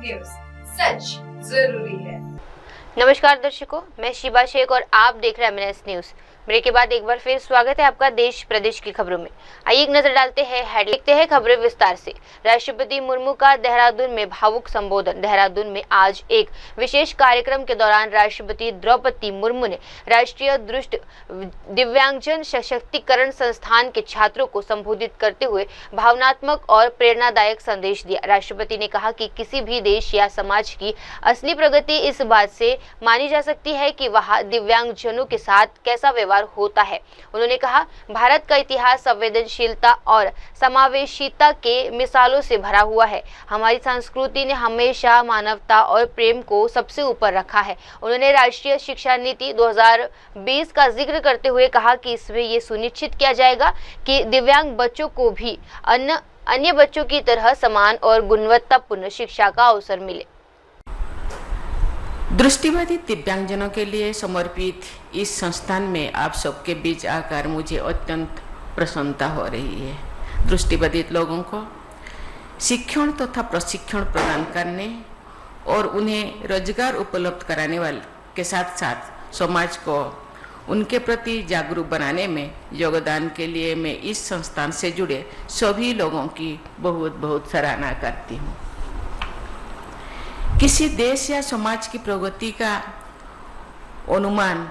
News, सच जरूरी है। नमस्कार दर्शकों, मैं शिबा शेख और आप देख रहे हैं एमएनएस न्यूज। ब्रेक के बाद एक बार फिर स्वागत है आपका देश प्रदेश की खबरों में। आइए एक नजर डालते हैं देखते हैं खबरें विस्तार से। राष्ट्रपति मुर्मू का देहरादून में भावुक संबोधन। देहरादून में आज एक विशेष कार्यक्रम के दौरान राष्ट्रपति द्रौपदी मुर्मू ने राष्ट्रीय दृष्टि दिव्यांगजन सशक्तिकरण संस्थान के छात्रों को संबोधित करते हुए भावनात्मक और प्रेरणादायक संदेश दिया। राष्ट्रपति ने कहा कि किसी भी देश या समाज की असली प्रगति इस बात से मानी जा सकती है कि वहाँ दिव्यांगजनों के साथ कैसा व्यवहार होता है। उन्होंने कहा, भारत का इतिहास संवेदनशीलता और समावेशिता के मिसालों से भरा हुआ है। हमारी संस्कृति ने हमेशा मानवता और प्रेम को सबसे ऊपर रखा है। उन्होंने राष्ट्रीय शिक्षा नीति 2020 का जिक्र करते हुए कहा कि इसमें ये सुनिश्चित किया जाएगा कि दिव्यांग बच्चों को भी अन्य बच्चों की तरह समान और गुणवत्तापूर्ण शिक्षा का अवसर मिले। दृष्टिबाधित दिव्यांगजनों के लिए समर्पित इस संस्थान में आप सबके बीच आकर मुझे अत्यंत प्रसन्नता हो रही है। दृष्टिबाधित लोगों को शिक्षण तथा प्रशिक्षण प्रदान करने और उन्हें रोजगार उपलब्ध कराने वाले के साथ साथ समाज को उनके प्रति जागरूक बनाने में योगदान के लिए मैं इस संस्थान से जुड़े सभी लोगों की बहुत बहुत सराहना करती हूँ। किसी देश या समाज की प्रगति का अनुमान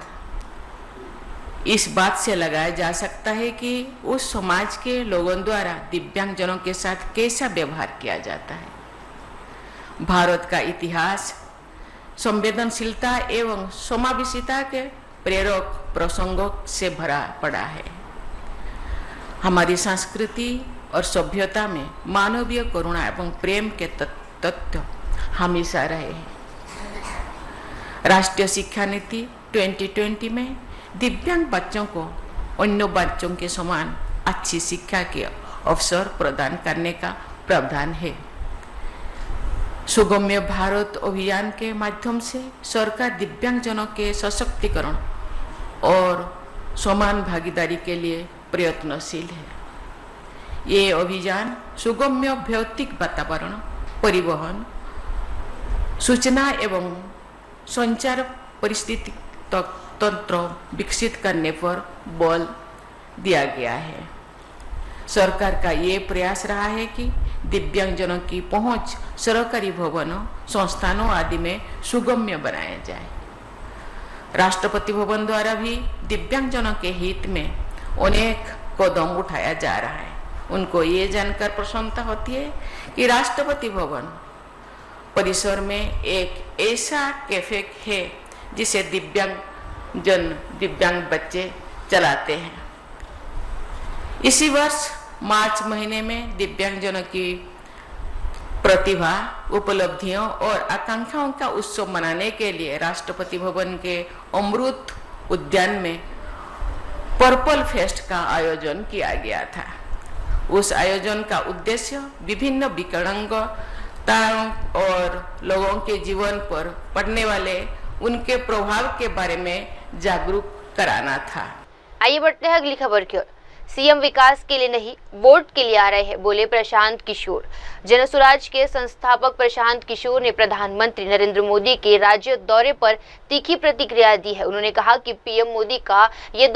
इस बात से लगाया जा सकता है कि उस समाज के लोगों द्वारा दिव्यांगजनों के साथ कैसा व्यवहार किया जाता है। भारत का इतिहास संवेदनशीलता एवं समावेशिता के प्रेरक प्रसंगों से भरा पड़ा है। हमारी संस्कृति और सभ्यता में मानवीय करुणा एवं प्रेम के तत्व हमेशा रहे हैं। राष्ट्रीय शिक्षा नीति 2020 में दिव्यांग बच्चों को अन्य बच्चों के समान अच्छी शिक्षा के अवसर प्रदान करने का प्रावधान है। सुगम्य भारत अभियान के माध्यम से सरकार दिव्यांगजनों के सशक्तिकरण और समान भागीदारी के लिए प्रयत्नशील है। ये अभियान सुगम्य भौतिक वातावरण, परिवहन, सूचना एवं संचार परिस्थिति तंत्र विकसित करने पर बल दिया गया है। सरकार का ये प्रयास रहा है कि दिव्यांगजनों की पहुंच सरकारी भवनों, संस्थानों आदि में सुगम्य बनाया जाए। राष्ट्रपति भवन द्वारा भी दिव्यांगजनों के हित में अनेक कदम उठाया जा रहा है। उनको ये जानकर प्रसन्नता होती है कि राष्ट्रपति भवन परिसर में एक ऐसा कैफे है जिसे दिव्यांग बच्चे चलाते हैं। इसी वर्ष मार्च महीने में दिव्यांगजनों की प्रतिभा, उपलब्धियों और आकांक्षाओं का उत्सव मनाने के लिए राष्ट्रपति भवन के अमृत उद्यान में पर्पल फेस्ट का आयोजन किया गया था। उस आयोजन का उद्देश्य विभिन्न विकलांगताओं और लोगों के जीवन पर पड़ने वाले उनके प्रभाव के बारे में जागरूक कराना था। आइए बढ़ते हैं अगली खबर की ओर। सीएम विकास के लिए नहीं, वोट के लिए आ रहे हैं, बोले प्रशांत किशोर। जनसुराज के संस्थापक प्रशांत किशोर ने प्रधानमंत्री नरेंद्र मोदी के राज्य दौरे पर तीखी प्रतिक्रिया दी है। उन्होंने कहा कि पीएम मोदी का ये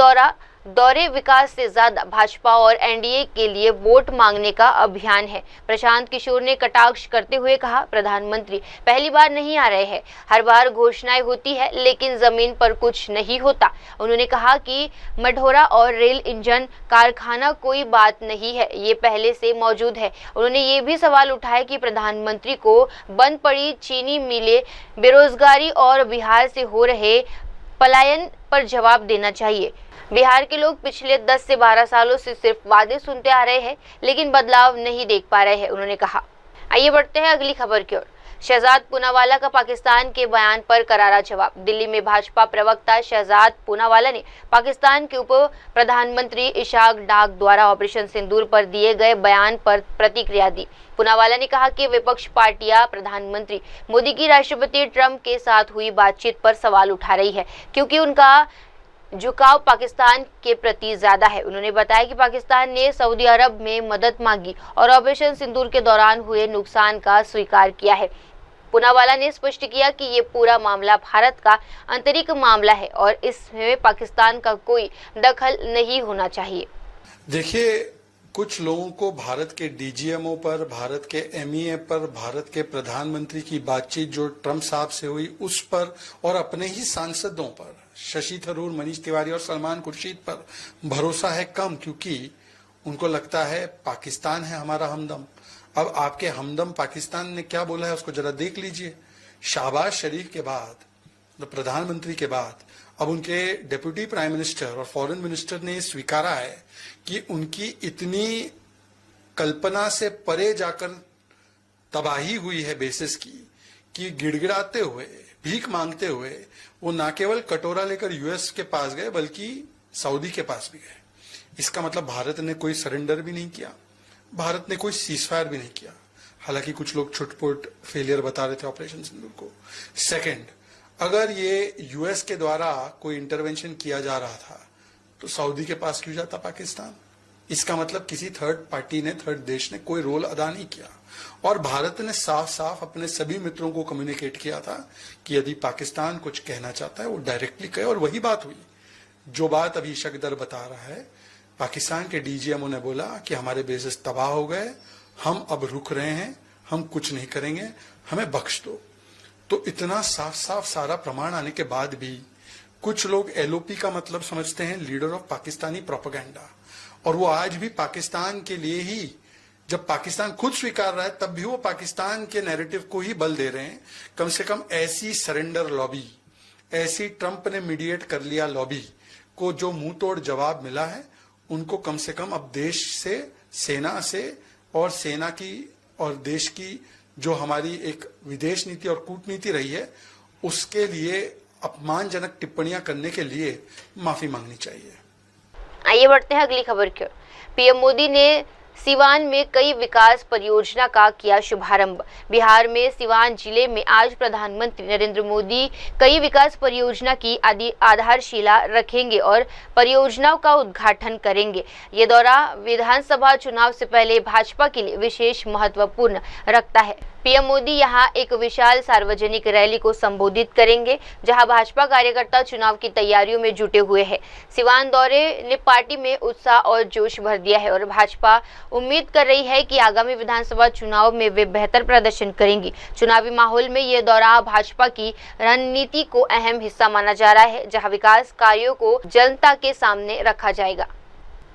दौरे विकास से ज्यादा भाजपा और एनडीए के लिए वोट मांगने का अभियान है। प्रशांत किशोर ने कटाक्ष करते हुए कहा, प्रधानमंत्री पहली बार नहीं आ रहे हैं, हर बार घोषणाएं होती है लेकिन जमीन पर कुछ नहीं होता। उन्होंने कहा कि मढौरा और रेल इंजन कारखाना कोई बात नहीं है, ये पहले से मौजूद है। उन्होंने ये भी सवाल उठाया कि प्रधानमंत्री को बंद पड़ी चीनी मिलें, बेरोजगारी और बिहार से हो रहे पलायन पर जवाब देना चाहिए। बिहार के लोग पिछले 10 से 12 सालों से सिर्फ वादे सुनते आ रहे हैं लेकिन बदलाव नहीं देख पा रहे हैं, उन्होंने कहा। आइए बढ़ते हैं अगली खबर की ओर। शहजाद पूनावाला का पाकिस्तान के बयान पर करारा जवाब। दिल्ली में भाजपा प्रवक्ता शहजाद पूनावाला ने पाकिस्तान के उप प्रधानमंत्री इशाक डार द्वारा ऑपरेशन सिंदूर पर दिए गए बयान पर प्रतिक्रिया दी। पूनावाला ने कहा कि विपक्ष पार्टियां प्रधानमंत्री मोदी की राष्ट्रपति ट्रंप के साथ हुई बातचीत पर सवाल उठा रही है क्योंकि उनका झुकाव पाकिस्तान के प्रति ज्यादा है। उन्होंने बताया कि पाकिस्तान ने सऊदी अरब में मदद मांगी और ऑपरेशन सिंदूर के दौरान हुए नुकसान का स्वीकार किया है। पूनावाला ने स्पष्ट किया कि ये पूरा मामला भारत का आंतरिक मामला है और इसमें पाकिस्तान का कोई दखल नहीं होना चाहिए। देखिए, कुछ लोगों को भारत के डीजीएमओ पर, भारत के एमईए पर, भारत के प्रधानमंत्री की बातचीत जो ट्रंप साहब से हुई उस पर और अपने ही सांसदों पर, शशि थरूर, मनीष तिवारी और सलमान खुर्शीद पर भरोसा है कम, क्योंकि उनको लगता है पाकिस्तान है हमारा हमदम। अब आपके हमदम पाकिस्तान ने क्या बोला है उसको जरा देख लीजिए। शहबाज शरीफ के बाद, प्रधानमंत्री के बाद, अब उनके डिप्टी प्राइम मिनिस्टर और फॉरेन मिनिस्टर ने स्वीकारा है कि उनकी इतनी कल्पना से परे जाकर तबाही हुई है बेसिस की, कि गिड़गिड़ाते हुए, भीख मांगते हुए वो ना केवल कटोरा लेकर यूएस के पास गए बल्कि सऊदी के पास भी गए। इसका मतलब भारत ने कोई सरेंडर भी नहीं किया, भारत ने कोई सीजफायर भी नहीं किया। हालांकि कुछ लोग छुटपुट फेलियर बता रहे थे ऑपरेशन सिंदूर को। सेकंड, अगर ये यूएस के द्वारा कोई इंटरवेंशन किया जा रहा था तो सऊदी के पास क्यों जाता पाकिस्तान? इसका मतलब किसी थर्ड पार्टी ने, थर्ड देश ने कोई रोल अदा नहीं किया। और भारत ने साफ साफ अपने सभी मित्रों को कम्युनिकेट किया था कि यदि पाकिस्तान कुछ कहना चाहता है वो डायरेक्टली कहे, और वही बात हुई जो बात अभी शकदर बता रहा है। पाकिस्तान के डीजीएमओ ने बोला कि हमारे बेसिस तबाह हो गए, हम अब रुक रहे हैं, हम कुछ नहीं करेंगे, हमें बख्श दो। तो इतना साफ साफ सारा प्रमाण आने के बाद भी कुछ लोग एलओपी का मतलब समझते हैं लीडर ऑफ पाकिस्तानी प्रोपेगेंडा, और वो आज भी पाकिस्तान के लिए ही, जब पाकिस्तान खुद स्वीकार रहा है तब भी वो पाकिस्तान के नैरेटिव को ही बल दे रहे हैं। कम से कम ऐसी सरेंडर लॉबी, ऐसी ट्रंप ने मीडिएट कर लिया लॉबी को जो मुंह तोड़ जवाब मिला है, उनको कम से कम अब देश से, सेना से, और सेना की और देश की जो हमारी एक विदेश नीति और कूटनीति रही है उसके लिए अपमानजनक टिप्पणियां करने के लिए माफी मांगनी चाहिए। आइए बढ़ते हैं अगली खबर की ओर। पीएम मोदी ने सिवान में कई विकास परियोजना का किया शुभारंभ। बिहार में सिवान जिले में आज प्रधानमंत्री नरेंद्र मोदी कई विकास परियोजना की आधारशिला रखेंगे और परियोजनाओं का उद्घाटन करेंगे। ये दौरा विधानसभा चुनाव से पहले भाजपा के लिए विशेष महत्वपूर्ण रखता है। पीएम मोदी यहां एक विशाल सार्वजनिक रैली को संबोधित करेंगे, जहां भाजपा कार्यकर्ता चुनाव की तैयारियों में जुटे हुए हैं। सिवान दौरे ने पार्टी में उत्साह और जोश भर दिया है और भाजपा उम्मीद कर रही है कि आगामी विधानसभा चुनाव में वे बेहतर प्रदर्शन करेंगी। चुनावी माहौल में ये दौरा भाजपा की रणनीति को अहम हिस्सा माना जा रहा है, जहाँ विकास कार्यों को जनता के सामने रखा जाएगा।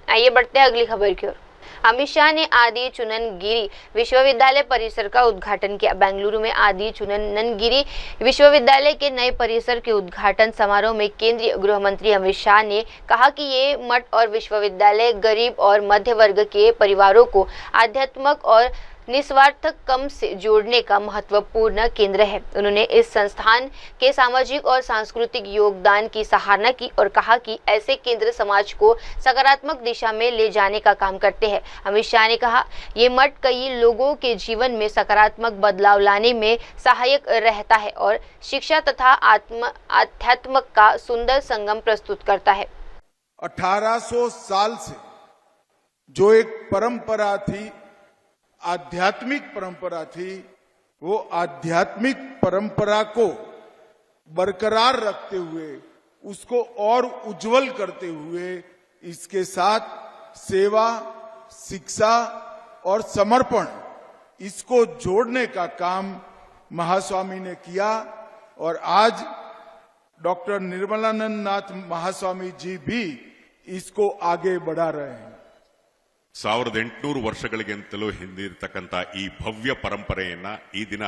आइए बढ़ते हैं अगली खबर की ओर। अमित शाह ने आदि चुननगिरी विश्वविद्यालय परिसर का उद्घाटन किया। बेंगलुरु में आदि चुननगिरी विश्वविद्यालय के नए परिसर के उद्घाटन समारोह में केंद्रीय गृह मंत्री अमित शाह ने कहा कि ये मठ और विश्वविद्यालय गरीब और मध्य वर्ग के परिवारों को आध्यात्मिक और निस्वार्थ कम से जोड़ने का महत्वपूर्ण केंद्र है। उन्होंने इस संस्थान के सामाजिक और सांस्कृतिक योगदान की सराहना की और कहा कि ऐसे केंद्र समाज को सकारात्मक दिशा में ले जाने का काम करते हैं। अमित शाह ने कहा, ये मठ कई लोगों के जीवन में सकारात्मक बदलाव लाने में सहायक रहता है और शिक्षा तथा आध्यात्म का सुंदर संगम प्रस्तुत करता है। 1800 साल से जो एक परंपरा थी, आध्यात्मिक परंपरा थी, वो आध्यात्मिक परंपरा को बरकरार रखते हुए, उसको और उज्जवल करते हुए, इसके साथ सेवा, शिक्षा और समर्पण, इसको जोड़ने का काम महास्वामी ने किया। और आज डॉक्टर निर्मलानंद नाथ महास्वामी जी भी इसको आगे बढ़ा रहे हैं। 1800 ವರ್ಷಗಳಿಗಿಂತಲೂ ಹಿಂದಿರತಕ್ಕಂತ ಈ ಭವ್ಯ ಪರಂಪರೆಯನ್ನ ಈ ದಿನ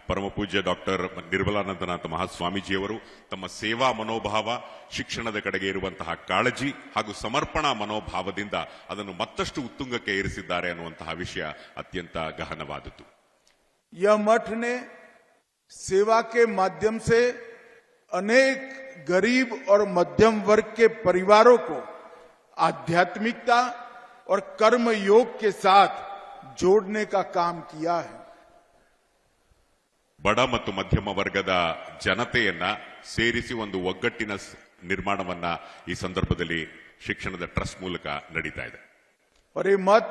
ಪರಮಪೂಜ್ಯ ಡಾಕ್ಟರ್ ನಿರ್ಮಲಾನಂದನಾಥ ಮಹಾಸ್ವಾಮೀಜಿಯವರು ತಮ್ಮ ಸೇವಾ ಮನೋಭಾವ, ಶಿಕ್ಷಣದ ಕಡೆಗೆ ಇರುವಂತಹ ಕಾಳಜಿ ಹಾಗೂ ಸಮರ್ಪಣಾ ಮನೋಭಾವದಿಂದ ಅದನ್ನು ಮತ್ತಷ್ಟು ಉತ್ತುಂಗಕ್ಕೆ ಏರಿಸಿದ್ದಾರೆ ಅನ್ನುವಂತಹ ವಿಷಯ ಅತ್ಯಂತ ಗಹನವಾದದ್ದು। यह मठ ने सेवा के माध्यम से अनेक गरीब और मध्यम वर्ग के परिवारों को आध्यात्मिकता और कर्म योग के साथ जोड़ने का काम किया है। ಬಡ ಮತ್ತು ಮಧ್ಯಮ ವರ್ಗದ ಜನತೆಯನ್ನ ಸೇರಿಸಿ ಒಂದು ಒಗ್ಗಟ್ಟಿನ ನಿರ್ಮಾಣವನ್ನ ಈ ಸಂದರ್ಭದಲ್ಲಿ ಶಿಕ್ಷಣದ ಟ್ರಸ್ಟ್ ಮೂಲಕ ನಡೀತಾ ಇದೆ। और ये मठ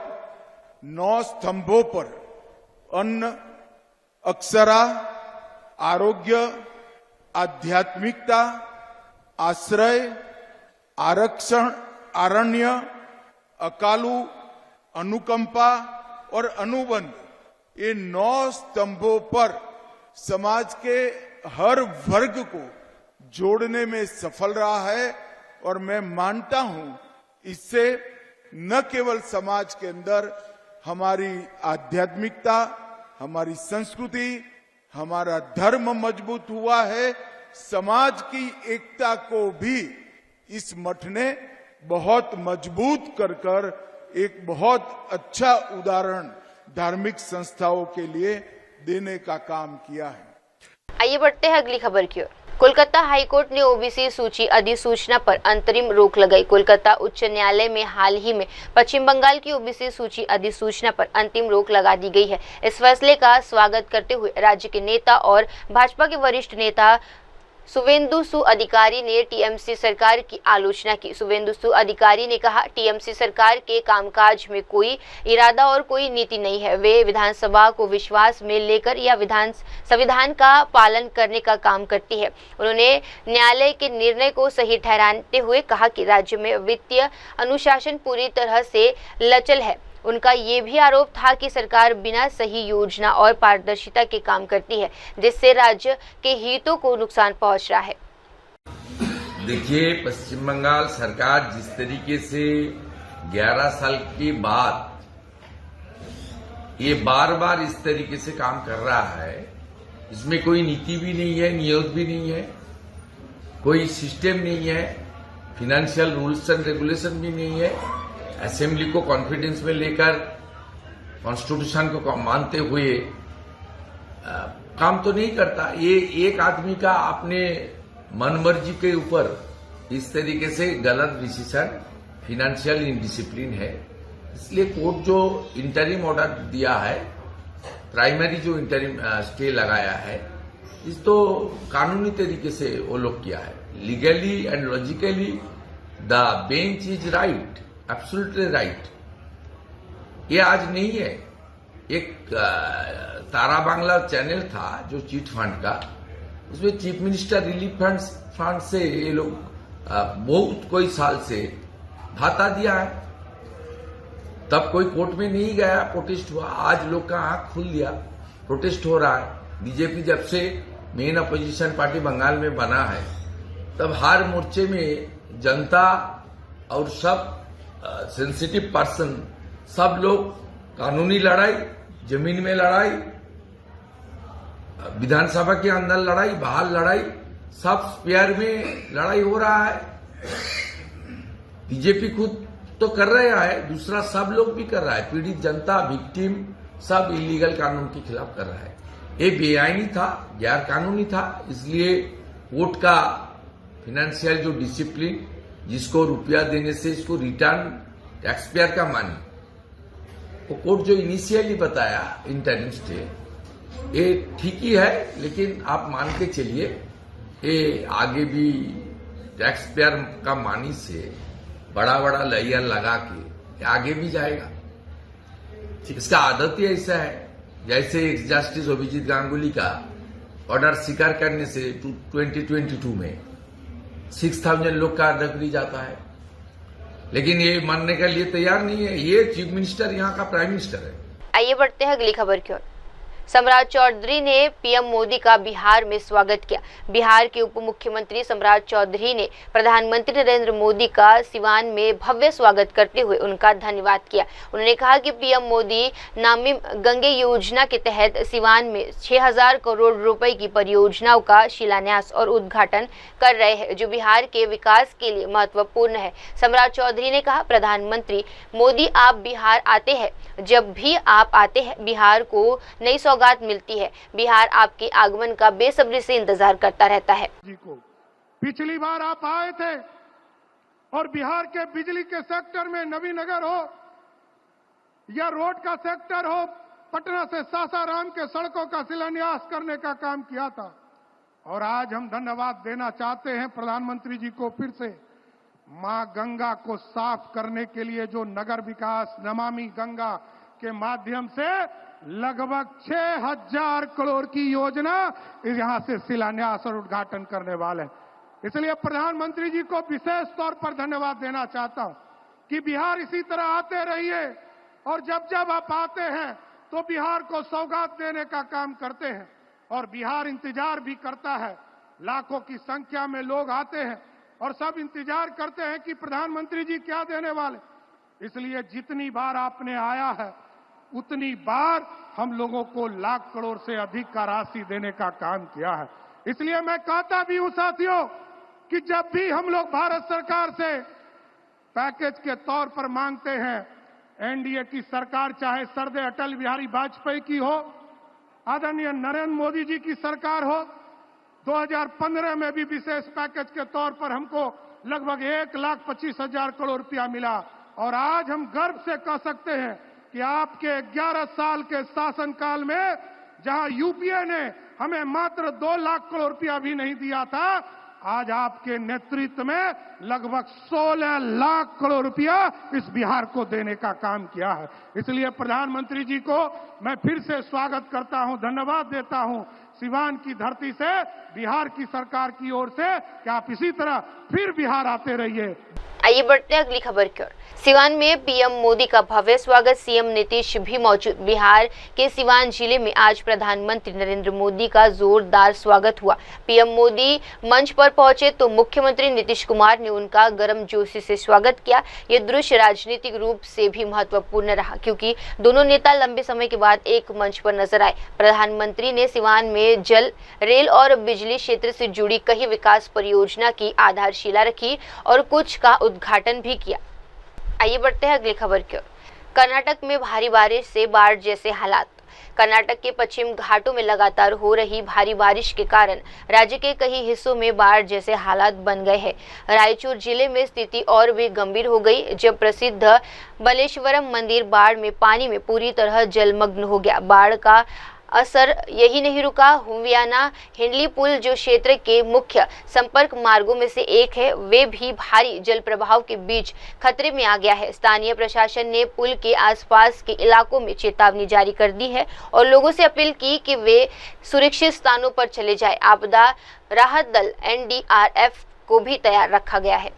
9 स्तंभों पर अन्न, अक्षरा, आरोग्य, आध्यात्मिकता, आश्रय, आरक्षण, आरण्य, अकालू, अनुकंपा और अनुबंध, ये 9 स्तंभों पर समाज के हर वर्ग को जोड़ने में सफल रहा है। और मैं मानता हूं इससे न केवल समाज के अंदर हमारी आध्यात्मिकता, हमारी संस्कृति, हमारा धर्म मजबूत हुआ है, समाज की एकता को भी इस मठ ने बहुत मजबूत कर एक बहुत अच्छा उदाहरण धार्मिक संस्थाओं के लिए देने का काम किया है। आइए बढ़ते हैं अगली खबर की ओर। कोलकाता हाईकोर्ट ने ओबीसी सूची अधिसूचना पर अंतरिम रोक लगाई। कोलकाता उच्च न्यायालय में हाल ही में पश्चिम बंगाल की ओबीसी सूची अधिसूचना पर अंतिम रोक लगा दी गई है। इस फैसले का स्वागत करते हुए राज्य के नेता और भाजपा के वरिष्ठ नेता सुवेंदु सु अधिकारी ने टीएमसी सरकार की आलोचना की। सुवेंदु सु अधिकारी ने कहा, टीएमसी सरकार के कामकाज में कोई इरादा और कोई नीति नहीं है। वे विधानसभा को विश्वास में लेकर या संविधान का पालन करने का काम करती है। उन्होंने न्यायालय के निर्णय को सही ठहराते हुए कहा कि राज्य में वित्तीय अनुशासन पूरी तरह से लचर है। उनका ये भी आरोप था कि सरकार बिना सही योजना और पारदर्शिता के काम करती है, जिससे राज्य के हितों को नुकसान पहुंच रहा है। देखिए, पश्चिम बंगाल सरकार जिस तरीके से 11 साल के बाद ये बार बार इस तरीके से काम कर रहा है, इसमें कोई नीति भी नहीं है, नियत भी नहीं है, कोई सिस्टम नहीं है, फिनेंशियल रूल्स एंड रेगुलेशन भी नहीं है, असेंबली को कॉन्फिडेंस में लेकर कॉन्स्टिट्यूशन को मानते हुए काम तो नहीं करता। ये एक आदमी का अपने मनमर्जी के ऊपर इस तरीके से गलत डिसीजन, फिनेंशियल इनडिसिप्लिन है। इसलिए कोर्ट जो इंटरिम ऑर्डर दिया है, प्राइमरी जो इंटरिम स्टे लगाया है, इस तो कानूनी तरीके से वो लोग किया है। Legally and logically the bench is right, absolutely right. ये आज नहीं है। एक तारा बांग्ला चैनल था जो चीट फंड का, उसमें चीफ मिनिस्टर रिलीफ फंड से ये लोग बहुत कोई साल से भाता दिया है, तब कोई कोर्ट में नहीं गया, प्रोटेस्ट हुआ। आज लोग का आंख खुल दिया, प्रोटेस्ट हो रहा है। बीजेपी जब से मेन अपोजिशन पार्टी बंगाल में बना है, तब हर मोर्चे में जनता और सब सेंसिटिव पर्सन, सब लोग कानूनी लड़ाई, जमीन में लड़ाई, विधानसभा के अंदर लड़ाई, बाहर लड़ाई, सब स्पेयर में लड़ाई हो रहा है। बीजेपी खुद तो कर रहा है, दूसरा सब लोग भी कर रहा है। पीड़ित जनता, विक्टिम, सब इलीगल कानून के खिलाफ कर रहा है। ये बेआईनी था, गैर कानूनी था। इसलिए कोर्ट का फिनेंशियल जो डिसिप्लिन, जिसको रुपया देने से इसको रिटर्न टैक्स पेयर का मानी, वो कोर्ट जो इनिशियली बताया इंटरिम स्टे, ये ठीक ही है। लेकिन आप मान के चलिए, ये आगे भी टैक्स पेयर का मानी से बड़ा बड़ा लेयर लगा के आगे भी जाएगा। इसका आदत ही ऐसा है। जैसे जस्टिस अभिजीत गांगुली का ऑर्डर स्वीकार करने से 2022 में 6000 लोग का नौकरी जाता है, लेकिन ये मानने के लिए तैयार नहीं है। ये चीफ मिनिस्टर यहाँ का प्राइम मिनिस्टर है। आइए बढ़ते हैं अगली खबर की ओर। सम्राट चौधरी ने पीएम मोदी का बिहार में स्वागत किया। बिहार के उप मुख्यमंत्री सम्राट चौधरी ने प्रधानमंत्री नरेंद्र मोदी का सिवान में भव्य स्वागत करते हुए उनका धन्यवाद किया। उन्होंने कहा कि पीएम मोदी नामी गंगे योजना के तहत सिवान में 6000 करोड़ रुपए की परियोजनाओं का शिलान्यास और उद्घाटन कर रहे हैं, जो बिहार के विकास के लिए महत्वपूर्ण है। सम्राट चौधरी ने कहा, प्रधानमंत्री मोदी, आप बिहार आते हैं, जब भी आप आते हैं बिहार को नई सौगात मिलती है। बिहार आपके आगमन का बेसब्री से इंतजार करता रहता है। पिछली बार आप आए थे और बिहार के बिजली के सेक्टर में नवीनगर हो या रोड का सेक्टर हो, पटना से सासाराम के सड़कों का शिलान्यास करने का काम किया था। और आज हम धन्यवाद देना चाहते हैं प्रधानमंत्री जी को फिर से, मां गंगा को साफ करने के लिए जो नगर विकास नमामि गंगा के माध्यम से लगभग 6,000 करोड़ की योजना यहां से शिलान्यास और उद्घाटन करने वाले हैं। इसलिए प्रधानमंत्री जी को विशेष तौर पर धन्यवाद देना चाहता हूं कि बिहार इसी तरह आते रहिए और जब जब आप आते हैं तो बिहार को सौगात देने का काम करते हैं और बिहार इंतजार भी करता है। लाखों की संख्या में लोग आते हैं और सब इंतजार करते हैं कि प्रधानमंत्री जी क्या देने वाले। इसलिए जितनी बार आपने आया है उतनी बार हम लोगों को लाख करोड़ से अधिक का राशि देने का काम किया है। इसलिए मैं कहता भी हूं साथियों कि जब भी हम लोग भारत सरकार से पैकेज के तौर पर मांगते हैं, एनडीए की सरकार चाहे सरदे अटल बिहारी वाजपेयी की हो, आदरणीय नरेंद्र मोदी जी की सरकार हो, 2015 में भी विशेष पैकेज के तौर पर हमको लगभग 1,25,000 करोड़ रुपया मिला और आज हम गर्व से कह सकते हैं कि आपके 11 साल के शासनकाल में जहां यूपीए ने हमें मात्र 2 लाख करोड़ रुपया भी नहीं दिया था, आज आपके नेतृत्व में लगभग 16 लाख करोड़ रुपया इस बिहार को देने का काम किया है। इसलिए प्रधानमंत्री जी को मैं फिर से स्वागत करता हूं, धन्यवाद देता हूं सिवान की धरती से, बिहार की सरकार की ओर से कि आप इसी तरह फिर बिहार आते रहिए। आइए बढ़ते हैं अगली खबर की ओर। सिवान में पीएम मोदी का भव्य स्वागत, सीएम नीतीश भी मौजूद। बिहार के सिवान जिले में आज प्रधानमंत्री नरेंद्र मोदी का जोरदार स्वागत हुआ। पीएम मोदी मंच पर पहुंचे तो मुख्यमंत्री नीतीश कुमार ने उनका गर्मजोशी से स्वागत किया। ये दृश्य राजनीतिक रूप से भी महत्वपूर्ण रहा क्योंकि दोनों नेता लंबे समय के बाद एक मंच पर नजर आए। प्रधानमंत्री ने सिवान में जल, रेल और बिजली क्षेत्र से जुड़ी कई विकास परियोजना की आधारशिला रखी और कुछ का उद्घाटन भी किया। आइए बढ़ते हैं अगली खबर की ओर। कर्नाटक में भारी बारिश से बाढ़ जैसे हालात। कर्नाटक के पश्चिम घाटों में लगातार हो रही भारी बारिश के कारण राज्य के कई हिस्सों में बाढ़ जैसे हालात बन गए हैं। रायचूर जिले में स्थिति और भी गंभीर हो गई जब प्रसिद्ध बलेश्वरम मंदिर बाढ़ में पानी में पूरी तरह जलमग्न हो गया। बाढ़ का असर यही नहीं रुका, हुवियाना हिंडली पुल जो क्षेत्र के मुख्य संपर्क मार्गों में से एक है, वे भी भारी जल प्रवाह के बीच खतरे में आ गया है। स्थानीय प्रशासन ने पुल के आसपास के इलाकों में चेतावनी जारी कर दी है और लोगों से अपील की कि वे सुरक्षित स्थानों पर चले जाएं। आपदा राहत दल एनडीआरएफ को भी तैयार रखा गया है।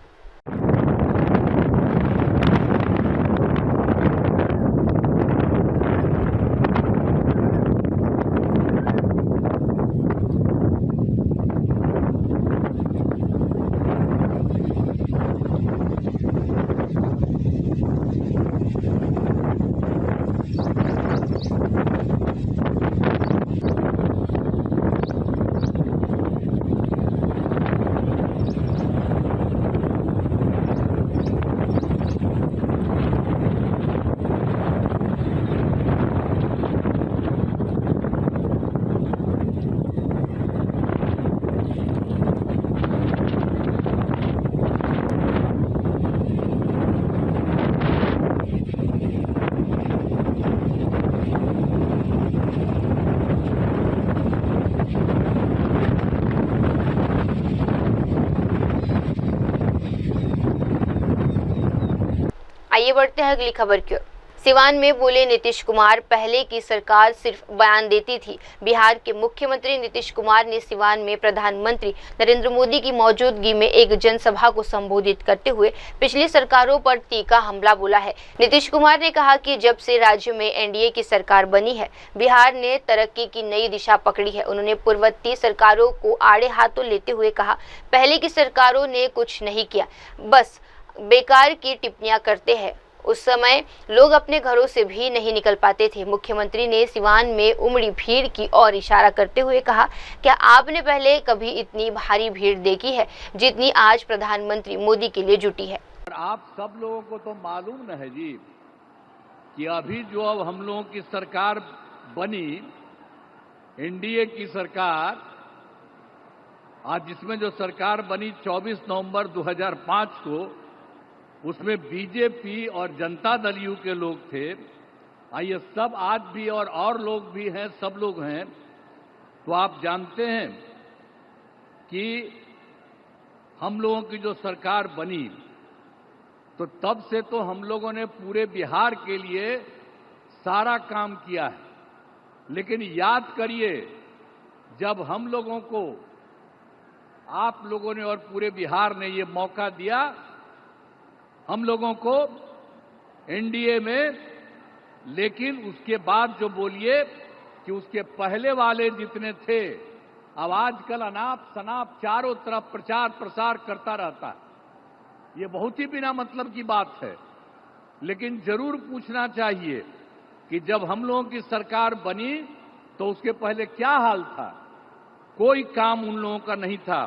आइए बढ़ते हैं अगली खबर की ओर। सिवान में बोले नीतीश कुमार, पहले की सरकार सिर्फ बयान देती थी। बिहार के मुख्यमंत्री नीतीश कुमार ने सिवान में प्रधानमंत्री नरेंद्र मोदी की मौजूदगी में एक जनसभा को संबोधित करते हुए पिछली सरकारों पर तीखा हमला बोला है। नीतीश कुमार ने कहा कि जब से राज्य में एनडीए की सरकार बनी है, बिहार ने तरक्की की नई दिशा पकड़ी है। उन्होंने पूर्ववर्ती सरकारों को आड़े हाथों लेते हुए कहा, पहले की सरकारों ने कुछ नहीं किया, बस बेकार की टिप्पणियां करते हैं। उस समय लोग अपने घरों से भी नहीं निकल पाते थे। मुख्यमंत्री ने सिवान में उमड़ी भीड़ की ओर इशारा करते हुए कहा, क्या आपने पहले कभी इतनी भारी भीड़ देखी है जितनी आज प्रधानमंत्री मोदी के लिए जुटी है? आप सब लोगों को तो मालूम न है जी कि अभी जो अब हम लोगों की सरकार बनी, एनडीए की सरकार, आज जिसमें जो सरकार बनी 24 नवंबर 2005 को, उसमें बीजेपी और जनता दल यू के लोग थे। ये सब आज भी और लोग भी हैं, सब लोग हैं। तो आप जानते हैं कि हम लोगों की जो सरकार बनी तो तब से तो हम लोगों ने पूरे बिहार के लिए सारा काम किया है। लेकिन याद करिए, जब हम लोगों को, आप लोगों ने और पूरे बिहार ने ये मौका दिया, हम लोगों को एनडीए में, लेकिन उसके बाद जो बोलिए कि उसके पहले वाले जितने थे, अब आजकल अनाप शनाप चारों तरफ प्रचार प्रसार करता रहता है। ये बहुत ही बिना मतलब की बात है, लेकिन जरूर पूछना चाहिए कि जब हम लोगों की सरकार बनी तो उसके पहले क्या हाल था। कोई काम उन लोगों का नहीं था,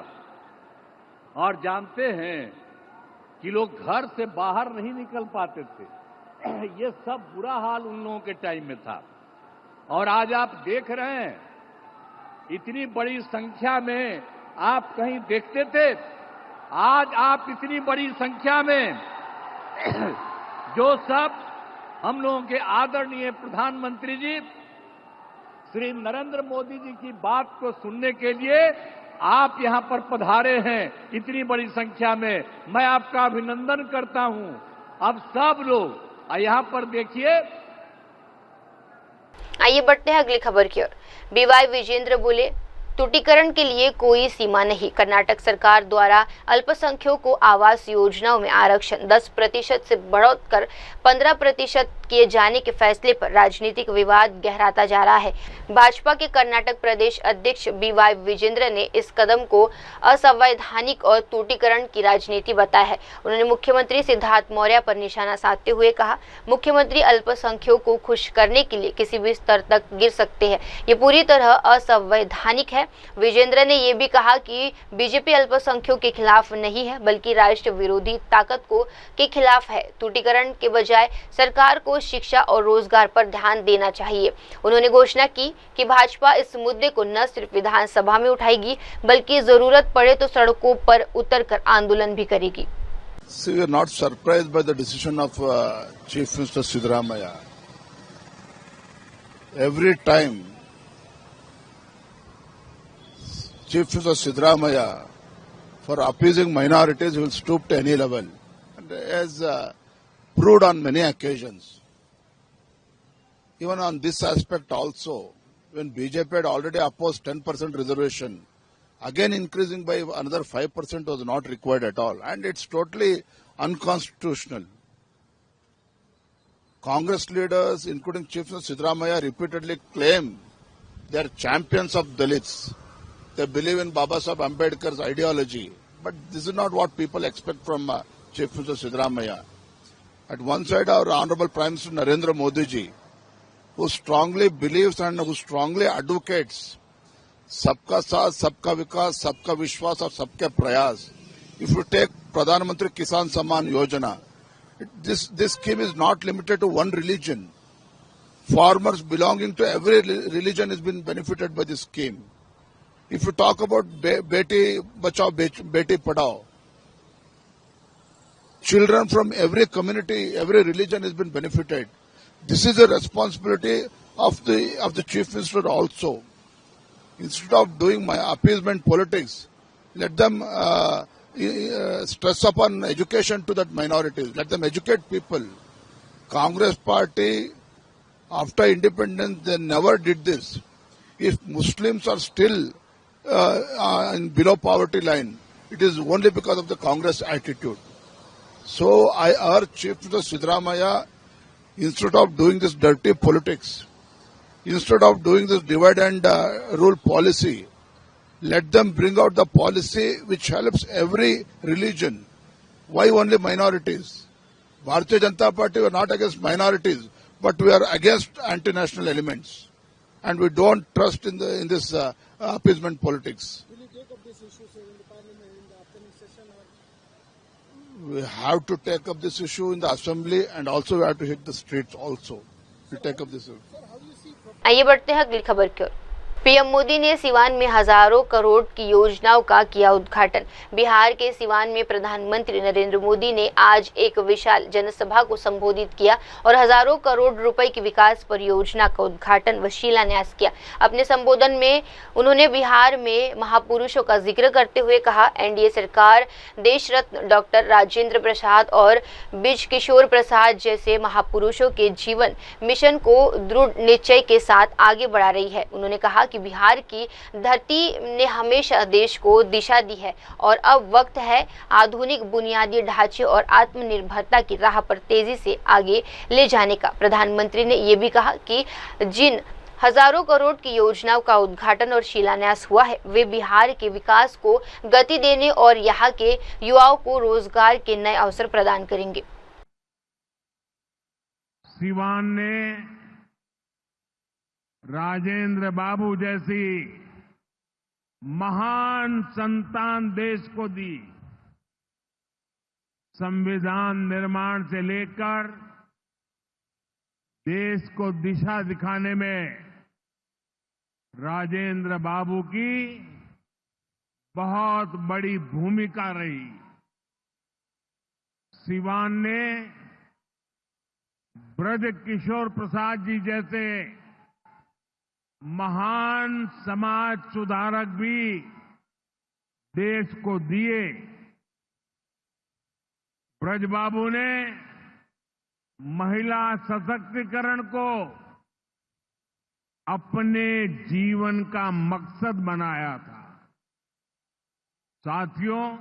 और जानते हैं कि लोग घर से बाहर नहीं निकल पाते थे। ये सब बुरा हाल उन लोगों के टाइम में था। और आज आप देख रहे हैं, इतनी बड़ी संख्या में आप कहीं देखते थे? आज आप इतनी बड़ी संख्या में जो सब हम लोगों के आदरणीय प्रधानमंत्री जी श्री नरेंद्र मोदी जी की बात को सुनने के लिए आप यहां पर पधारे हैं इतनी बड़ी संख्या में, मैं आपका अभिनंदन करता हूं। अब सब लोग यहां पर देखिए। आइए बढ़ते हैं अगली खबर की ओर। बीवाई विजेंद्र बोले, तुटीकरण के लिए कोई सीमा नहीं। कर्नाटक सरकार द्वारा अल्पसंख्यकों को आवास योजनाओं में आरक्षण 10% से बढ़ाकर 15% किए जाने के फैसले पर राजनीतिक विवाद गहराता जा रहा है। भाजपा के कर्नाटक प्रदेश अध्यक्ष बीवाई विजेंद्र ने इस कदम को असंवैधानिक और तुटीकरण की राजनीति बताया है। उन्होंने मुख्यमंत्री सिद्धार्थ मौर्य पर निशाना साधते हुए कहा, मुख्यमंत्री अल्पसंख्यकों को खुश करने के लिए किसी भी स्तर तक गिर सकते हैं। ये पूरी तरह असंवैधानिक है। विजेंद्र ने यह भी कहा कि बीजेपी अल्पसंख्यकों के खिलाफ नहीं है, बल्कि राष्ट्र विरोधी ताकत के खिलाफ है। तुटीकरण के बजाय सरकार को शिक्षा और रोजगार पर ध्यान देना चाहिए। उन्होंने घोषणा की कि भाजपा इस मुद्दे को न सिर्फ विधानसभा में उठाएगी, बल्कि जरूरत पड़े तो सड़कों पर उतरकर आंदोलन भी करेगी। See, we are not surprised by the decision of Chief Minister Siddaramaiah. Every time Chief Minister Siddaramaiah, for appeasing minorities, will stoop to any level, and has proved on many occasions. Even on this aspect also, when BJP had already opposed 10% reservation, again increasing by another 5% was not required at all, and it's totally unconstitutional. Congress leaders, including Chief Minister Siddaramaiah, repeatedly claim they are champions of Dalits. They believe in Baba Saheb Ambedkar's ideology, but this is not what people expect from Chief Minister Siddaramaiah. At one side, our Honorable Prime Minister Narendra Modi ji, who strongly believes and who strongly advocates Sabka Saath, Sabka Vikas, Sabka Vishwas, or Sabka Prayas. If you take Pradhan Mantri Kisan Samman Yojana, this scheme is not limited to one religion. Farmers belonging to every religion has been benefited by this scheme. If you talk about Beti Bachao, Beti Padhao, children from every community, every religion has been benefited. This is a responsibility of the Chief Minister also. Instead of doing my appeasement politics, let them stress upon education to that minorities. Let them educate people. Congress party, after independence, they never did this. If Muslims are still below poverty line, it is only because of the Congress attitude. So I urge Chief Minister Siddaramaiah, instead of doing this dirty politics, instead of doing this divide and rule policy, let them bring out the policy which helps every religion. Why only minorities? Bharatiya Janata Party, we are not against minorities, but we are against anti-national elements, and we don't trust in this appeasement politics. Will you take up this issue, sir, in the parliament in the upcoming session? Or? We have to take up this issue in the assembly, and also we have to hit the streets also to take up this issue. आइए बढ़ते हैं अगली खबर की ओर। PM Modi ने सिवान में हजारों करोड़ की योजनाओं का किया उद्घाटन। बिहार के सिवान में प्रधानमंत्री नरेंद्र मोदी ने आज एक विशाल जनसभा को संबोधित किया और हजारों करोड़ रुपए की विकास परियोजना का उद्घाटन व शिलान्यास किया। अपने संबोधन में उन्होंने बिहार में महापुरुषों का जिक्र करते हुए कहा, एनडीए सरकार देश रत्न डॉक्टर राजेंद्र प्रसाद और ब्रिज किशोर प्रसाद जैसे महापुरुषों के जीवन मिशन को दृढ़ निश्चय के साथ आगे बढ़ा रही है। उन्होंने कहा कि बिहार की धरती ने हमेशा देश को दिशा दी है और अब वक्त है आधुनिक बुनियादी ढांचे और आत्मनिर्भरता की राह पर तेजी से आगे ले जाने का। प्रधानमंत्री ने ये भी कहा कि जिन हजारों करोड़ की योजनाओं का उद्घाटन और शिलान्यास हुआ है, वे बिहार के विकास को गति देने और यहाँ के युवाओं को रोजगार के नए अवसर प्रदान करेंगे। सिवान ने राजेंद्र बाबू जैसी महान संतान देश को दी। संविधान निर्माण से लेकर देश को दिशा दिखाने में राजेंद्र बाबू की बहुत बड़ी भूमिका रही। सिवान ने ब्रज किशोर प्रसाद जी जैसे महान समाज सुधारक भी देश को दिए। ब्रजबाबू ने महिला सशक्तिकरण को अपने जीवन का मकसद बनाया था। साथियों,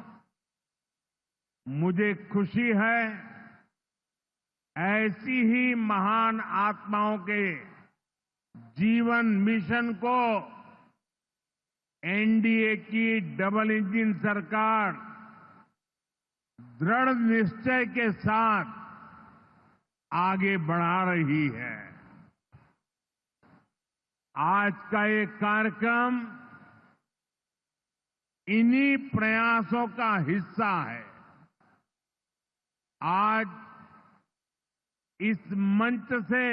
मुझे खुशी है ऐसी ही महान आत्माओं के जीवन मिशन को एनडीए की डबल इंजन सरकार दृढ़ निश्चय के साथ आगे बढ़ा रही है। आज का ये कार्यक्रम इन्हीं प्रयासों का हिस्सा है। आज इस मंच से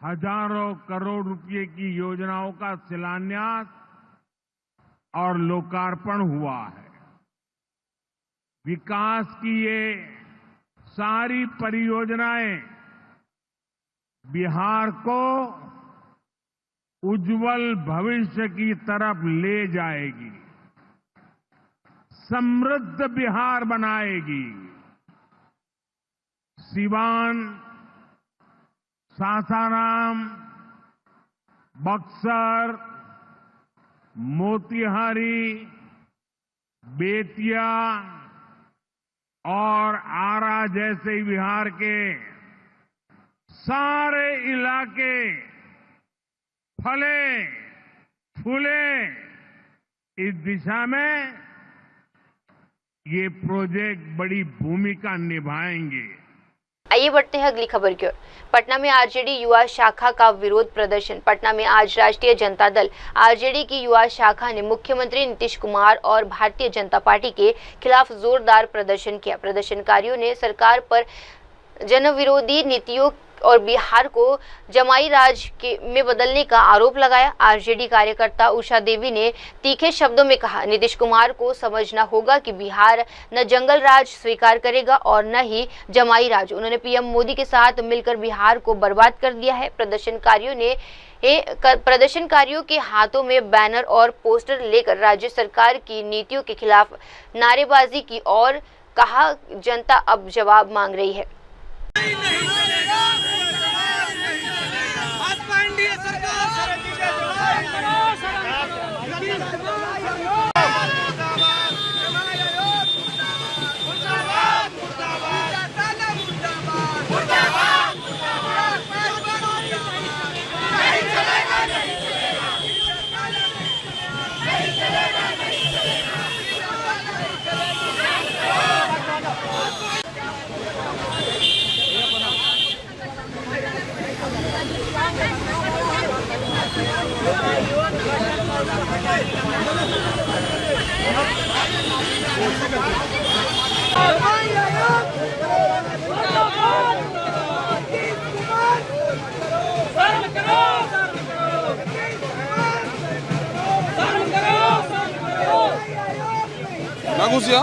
हजारों करोड़ रुपए की योजनाओं का शिलान्यास और लोकार्पण हुआ है। विकास की ये सारी परियोजनाएं बिहार को उज्जवल भविष्य की तरफ ले जाएगी, समृद्ध बिहार बनाएगी। सिवान, सासाराम, बक्सर, मोतिहारी, बेतिया और आरा जैसे बिहार के सारे इलाके फले फूले। इस दिशा में ये प्रोजेक्ट बड़ी भूमिका निभाएंगे। आइए बढ़ते हैं अगली खबर की ओर। पटना में आरजेडी युवा शाखा का विरोध प्रदर्शन। पटना में आज राष्ट्रीय जनता दल आरजेडी की युवा शाखा ने मुख्यमंत्री नीतीश कुमार और भारतीय जनता पार्टी के खिलाफ जोरदार प्रदर्शन किया। प्रदर्शनकारियों ने सरकार पर जनविरोधी नीतियों और बिहार को जमाई राज में बदलने का आरोप लगाया। आरजेडी कार्यकर्ता उषा देवी ने तीखे शब्दों में कहा, नीतीश कुमार को समझना होगा कि बिहार न जंगल राज स्वीकार करेगा और न ही जमाई राज। उन्होंने पीएम मोदी के साथ मिलकर बिहार को बर्बाद कर दिया है। प्रदर्शनकारियों के हाथों में बैनर और पोस्टर लेकर राज्य सरकार की नीतियों के खिलाफ नारेबाजी की और कहा, जनता अब जवाब मांग रही है। समस्या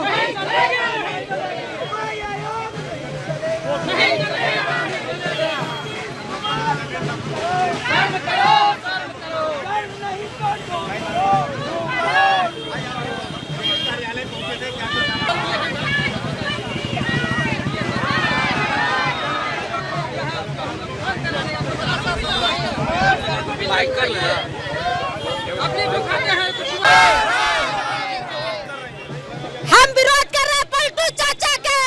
हम विरोध कर रहे हैं पलटू चाचा के।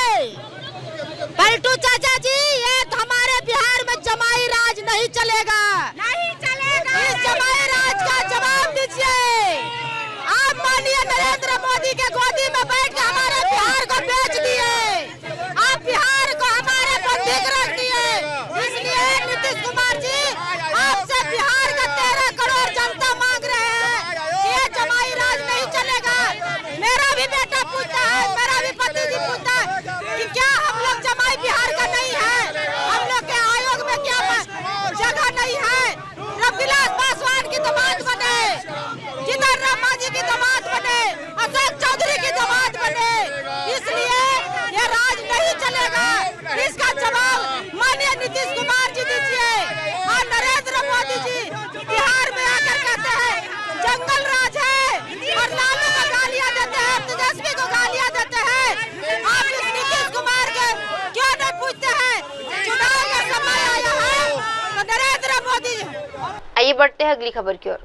पलटू चाचा जी, ये हमारे बिहार में जमाई राज नहीं चलेगा, नहीं चलेगा। इस जमाई राज का जवाब दीजिए। आप माननीय नरेंद्र मोदी के गोदी में बैठ के हमारे बिहार को बेच दिए। आप बिहार को हमारे बंधक रख दिए। इसलिए नीतीश कुमार जी, आपसे बिहार का 13 करोड़ जनता मांग रहे हैं कि ये जमाई राज नहीं चलेगा। मेरा भी बेटा पूछता है, मेरा भी पति जी पूछता है कि क्या हम लोग जमाई बिहार का नहीं है? हम लोग के आयोग में क्या जगह नहीं है? रामविलास पासवान की दामाद बने, जिधर राम मांझी की दामाद बने, अशोक चौधरी की दामाद बने। इसलिए ये राज नहीं चलेगा। इसका जवाब माननीय नीतीश कुमार जी दीजिए। और नरेंद्र मोदी जी बिहार में आकर कहते हैं जंगल राज है, और लालू को गालियां देते हैं, तेजस्वी को गालियां देते हैं। आप इस नीतीश कुमार के क्यों नहीं पूछते हैं? चुनाव का समय आया है तो नरेंद्र मोदी। आइए बढ़ते हैं अगली खबर की ओर।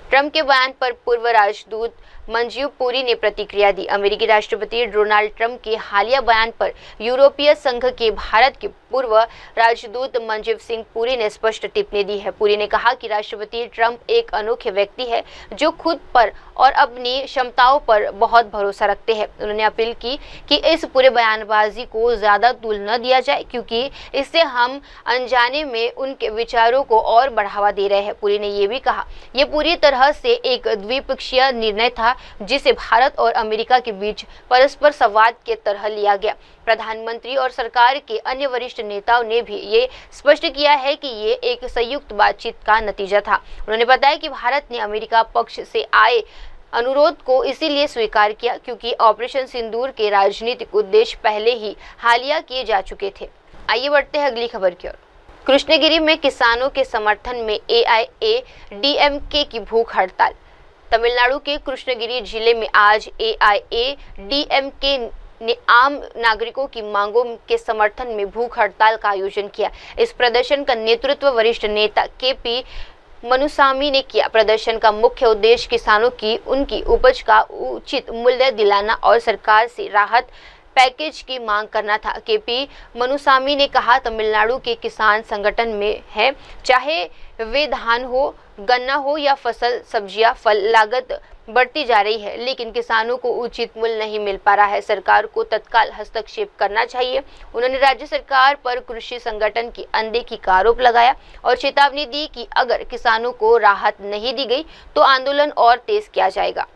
ट्रंप के बयान पर पूर्व राजदूत मंजीव पुरी ने प्रतिक्रिया दी। अमेरिकी राष्ट्रपति डोनाल्ड ट्रंप के हालिया बयान पर यूरोपीय संघ के भारत के पूर्व राजदूत मंजीव सिंह पुरी ने स्पष्ट टिप्पणी दी है। पुरी ने कहा कि राष्ट्रपति ट्रंप एक अनोखे व्यक्ति है जो खुद पर और अपनी क्षमताओं पर बहुत भरोसा रखते हैं। उन्होंने अपील की कि इस पूरे बयानबाजी को ज्यादा तूल न दिया जाए, क्योंकि इससे हम अनजाने में उनके विचारों को और बढ़ावा दे रहे हैं। पुरी ने यह भी कहा, यह पूरी तरह से एक द्विपक्षीय निर्णय था जिसे भारत और अमेरिका के बीच परस्पर संवाद के तरह लिया गया। प्रधानमंत्री और सरकार के अन्य वरिष्ठ नेताओं ने भी ये स्पष्ट किया है कि ये एक संयुक्त बातचीत का नतीजा था। उन्होंने बताया कि भारत ने अमेरिका पक्ष से आए अनुरोध को इसीलिए स्वीकार किया क्योंकि ऑपरेशन सिंदूर के राजनीतिक उद्देश्य पहले ही हालिया किए जा चुके थे। आइए बढ़ते हैं अगली खबर की ओर। कृष्णगिरी में किसानों के समर्थन में AIADMK की भूख हड़ताल। तमिलनाडु के कृष्णगिरी जिले में आज AIADMK ने आम नागरिकों की मांगों के समर्थन में भूख हड़ताल का आयोजन किया। इस प्रदर्शन का नेतृत्व वरिष्ठ नेता KP मनुसामी ने किया। प्रदर्शन का मुख्य उद्देश्य किसानों की उनकी उपज का उचित मूल्य दिलाना और सरकार से राहत पैकेज की मांग करना था। KP मनुसामी ने कहा, तमिलनाडु के किसान संगठन में है, चाहे वे धान हो, गन्ना हो या फसल, सब्जियां, फल, लागत बढ़ती जा रही है, लेकिन किसानों को उचित मूल्य नहीं मिल पा रहा है। सरकार को तत्काल हस्तक्षेप करना चाहिए। उन्होंने राज्य सरकार पर कृषि संगठन की अनदेखी का आरोप लगाया और चेतावनी दी कि अगर किसानों को राहत नहीं दी गई तो आंदोलन और तेज किया जाएगा।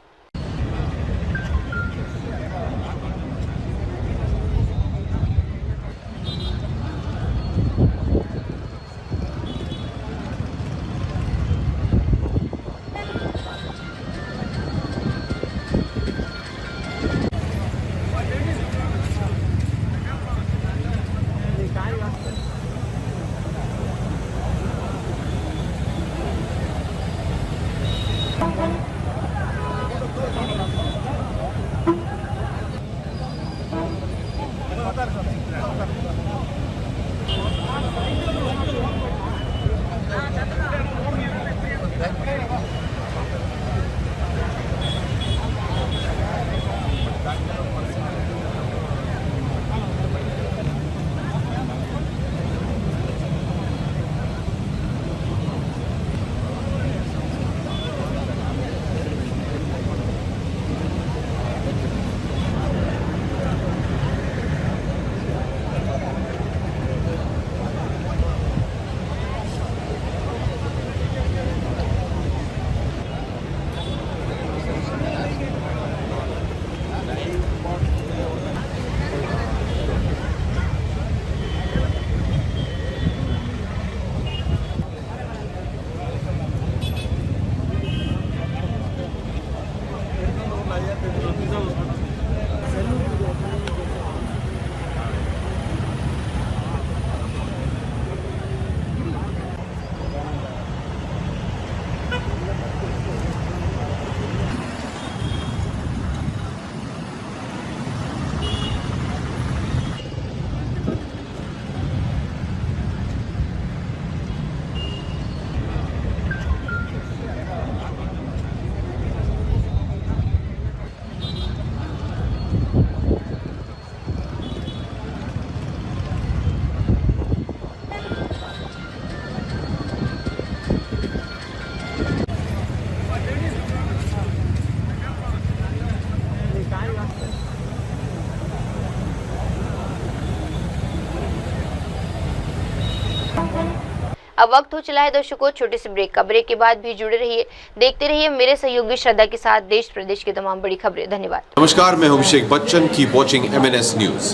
अब वक्त हो चला है दर्शकों छोटे से ब्रेक का। ब्रेक के बाद भी जुड़े रहिए, देखते रहिए मेरे सहयोगी श्रद्धा के साथ देश प्रदेश की तमाम बड़ी खबरें। धन्यवाद। नमस्कार, मैं Abhishek Bachchan. Keep watching MNS news.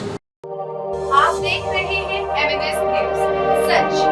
आप देख रहे हैं MNS न्यूज, सच